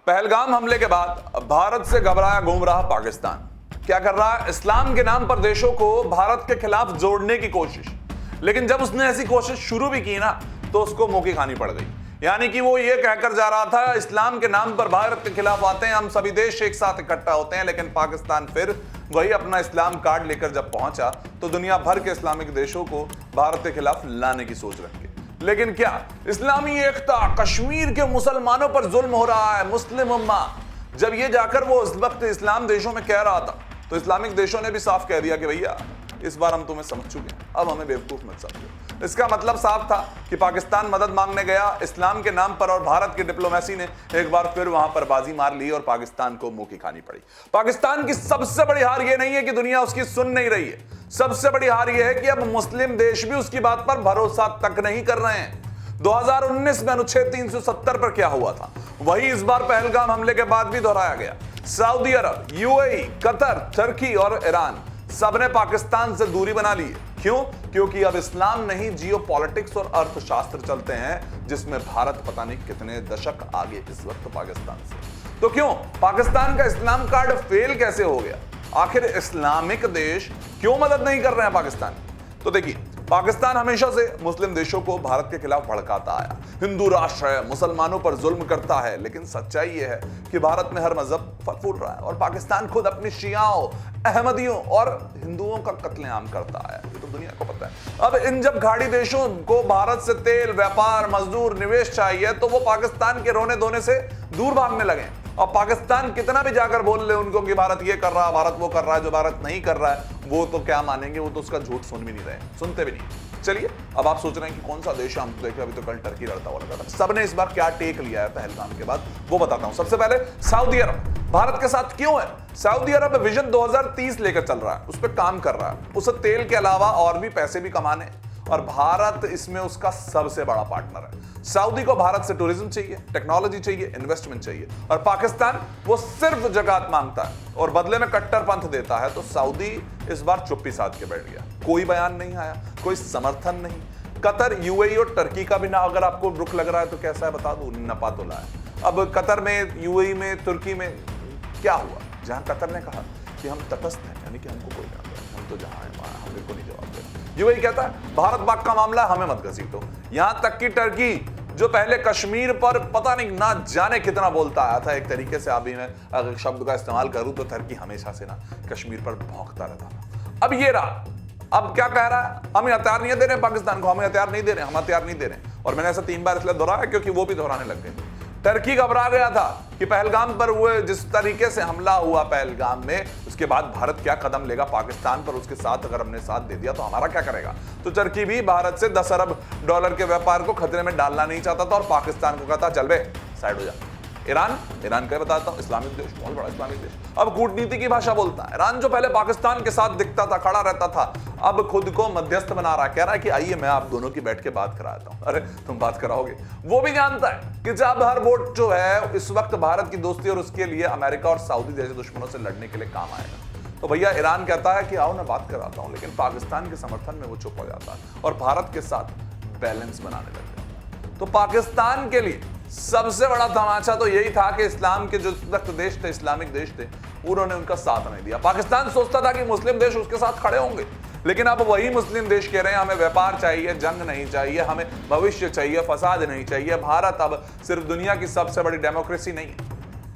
पहलगाम हमले के बाद भारत से घबराया घूम रहा पाकिस्तान क्या कर रहा है? इस्लाम के नाम पर देशों को भारत के खिलाफ जोड़ने की कोशिश। लेकिन जब उसने ऐसी कोशिश शुरू भी की ना तो उसको मुंह की खानी पड़ गई। यानी कि वो ये कहकर जा रहा था इस्लाम के नाम पर भारत के खिलाफ आते हैं, हम सभी देश एक साथ इकट्ठा होते हैं। लेकिन पाकिस्तान फिर वही अपना इस्लाम कार्ड लेकर जब पहुंचा तो दुनिया भर के इस्लामिक देशों को भारत के खिलाफ लाने की सोच रख के। लेकिन क्या इस्लामी एकता, कश्मीर के मुसलमानों पर जुल्म हो रहा है, मुस्लिम उम्मा, जब ये जाकर वो उस वक्त इस्लाम देशों में कह रहा था तो इस्लामिक देशों ने भी साफ कह दिया कि भैया इस बार हम तुम्हें समझ चुके हैं, अब हमें बेवकूफ मत समझो। इसका मतलब साफ था कि पाकिस्तान मदद मांगने गया इस्लाम के नाम पर और भारत की डिप्लोमेसी ने एक बार फिर वहां पर बाजी मार ली और पाकिस्तान को मुंह की खानी पड़ी। पाकिस्तान की सबसे बड़ी हार यह नहीं है कि दुनिया उसकी सुन नहीं रही है, सबसे बड़ी हार यह है कि अब मुस्लिम देश भी उसकी बात पर भरोसा तक नहीं कर रहे हैं। 2019 में अनुच्छेद 370 पर क्या हुआ था वही इस बार पहलगाम हमले के बाद भी दोहराया गया। सऊदी अरब, यूएई, कतर, तुर्की और ईरान सबने पाकिस्तान से दूरी बना ली है। क्यों? क्योंकि अब इस्लाम नहीं, जियोपॉलिटिक्स और अर्थशास्त्र चलते हैं, जिसमें भारत पता नहीं कितने दशक आगे इस वक्त पाकिस्तान से। तो क्यों पाकिस्तान का इस्लाम कार्ड फेल कैसे हो गया? आखिर इस्लामिक देश क्यों मदद नहीं कर रहे हैं पाकिस्तान? तो देखिए, पाकिस्तान हमेशा से मुस्लिम देशों को भारत के खिलाफ भड़काता आया, हिंदू राष्ट्र है, मुसलमानों पर जुल्म करता है। लेकिन सच्चाई यह है कि भारत में हर मजहब फल फूल रहा है और पाकिस्तान खुद अपनी शियाओं, अहमदियों और हिंदुओं का कत्लेआम करता आया, ये तो दुनिया को पता है। अब इन जब खाड़ी देशों को भारत से तेल, व्यापार, मजदूर, निवेश चाहिए तो वो पाकिस्तान के रोने धोने से दूर भागने लगे। और पाकिस्तान कितना भी जाकर बोल ले उनको कि भारत ये कर रहा है, भारत वो कर रहा है, जो भारत नहीं कर रहा है वो तो क्या मानेंगे, वो तो उसका झूठ सुन भी नहीं रहे, सुनते भी नहीं। चलिए, अब आप सोच रहे हैं कि कौन सा देश है, हम तो देख रहे, अभी तो कल टर्की लड़ता हुआ लगा था। सबने इस बार क्या टेक लिया है पहलगाम के बाद वो बताता हूं। सबसे पहले सऊदी अरब भारत के साथ क्यों है? सऊदी अरब विजन 2030 लेकर चल रहा है, उस पर काम कर रहा है, उसे तेल के अलावा और भी पैसे भी कमाने और भारत इसमें उसका सबसे बड़ा पार्टनर है। सऊदी को भारत से टूरिज्म चाहिए, टेक्नोलॉजी चाहिए, इन्वेस्टमेंट चाहिए और पाकिस्तान वो सिर्फ जकात मांगता है और बदले में कट्टरपंथ देता है। तो सऊदी इस बार चुप्पी साध के बैठ गया, कोई बयान नहीं आया, कोई समर्थन नहीं। कतर, यूएई और टर्की का भी ना अगर आपको रुख लग रहा है तो कैसा है बता दूं, नपातुला है। अब कतर में, यूएई में, तुर्की में क्या हुआ? जहां कतर ने कहा कि हम तटस्थ हैं, यानी कि हमको कोई नहीं, हम तो जहां हैं वहां, हम बिल्कुल नहीं जवाब देना। यूएई कहता है भारत पाक का मामला हमें मत घसीटो। यहां तक कि टर्की जो पहले कश्मीर पर पता नहीं ना जाने कितना बोलता आया था, एक तरीके से अभी मैं अगर शब्द का इस्तेमाल करूं तो टर्की हमेशा से ना कश्मीर पर भौंकता रहता था। अब ये रहा, अब क्या कह रहा है? हम हथियार नहीं दे रहे पाकिस्तान को, हमें हथियार नहीं दे रहे, हम हथियार नहीं दे रहे। और मैंने ऐसा 3 बार इसलिए दोहराया क्योंकि वो भी दोहराने लग गए। टर्की घबरा गया था कि पहलगाम पर हुए जिस तरीके से हमला हुआ पहलगाम में, उसके बाद भारत क्या कदम लेगा पाकिस्तान पर, उसके साथ अगर हमने साथ दे दिया तो हमारा क्या करेगा। तो टर्की भी भारत से 10 अरब डॉलर के व्यापार को खतरे में डालना नहीं चाहता था और पाकिस्तान को कहता चल बे साइड हो जा। ईरान का बताता हूं, इस्लामिक देश, बहुत बड़ा इस्लामिक देश, अब कूटनीति की भाषा बोलता है। ईरान जो पहले पाकिस्तान के साथ दिखता था, खड़ा रहता था, अब खुद को मध्यस्थ बना रहा है, कह रहा है कि आइए मैं आप दोनों की बैठ के बात कराता हूं। अरे तुम बात कराओगे? वो भी जानता है कि जब हर वोट जो है इस वक्त भारत की दोस्ती और उसके लिए अमेरिका और सऊदी जैसे दुश्मनों से लड़ने के लिए काम आएगा। तो भैया ईरान कहता है कि आओ मैं बात कराता हूं, लेकिन पाकिस्तान के समर्थन में वो चुप हो जाता है और भारत के साथ बैलेंस बनाने लग जाता है। तो पाकिस्तान के लिए सबसे बड़ा तमाचा तो यही था कि इस्लाम के जो देश थे, इस्लामिक देश थे, उन्होंने उनका साथ नहीं दिया। पाकिस्तान सोचता था कि मुस्लिम देश उसके साथ खड़े होंगे, लेकिन अब वही मुस्लिम देश कह रहे हैं हमें व्यापार चाहिए, जंग नहीं चाहिए, हमें भविष्य चाहिए, फसाद नहीं चाहिए। भारत अब सिर्फ दुनिया की सबसे बड़ी डेमोक्रेसी नहीं है,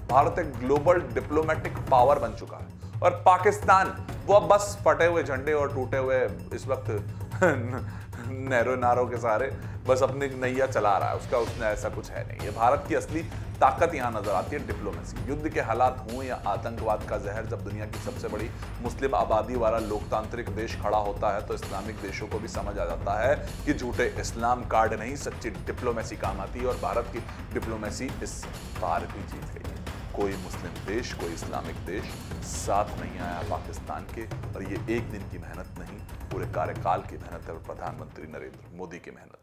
भारत एक ग्लोबल डिप्लोमेटिक पावर बन चुका है और पाकिस्तान वो अब बस फटे हुए झंडे और टूटे हुए इस वक्त नहरों नारों के सहारे बस अपनी नैया चला रहा है, उसका उसने ऐसा कुछ है नहीं। ये भारत की असली ताकत यहां नजर आती है, डिप्लोमेसी। युद्ध के हालात हों या आतंकवाद का जहर, जब दुनिया की सबसे बड़ी मुस्लिम आबादी वाला लोकतांत्रिक देश खड़ा होता है तो इस्लामिक देशों को भी समझ आ जाता है कि झूठे इस्लाम कार्ड नहीं, सच्ची डिप्लोमेसी काम आती है और भारत की डिप्लोमेसी इस बार भी जीत गई है। कोई मुस्लिम देश, कोई इस्लामिक देश साथ नहीं आया पाकिस्तान के, और ये एक दिन की मेहनत नहीं, पूरे कार्यकाल की मेहनत है और प्रधानमंत्री नरेंद्र मोदी की मेहनत।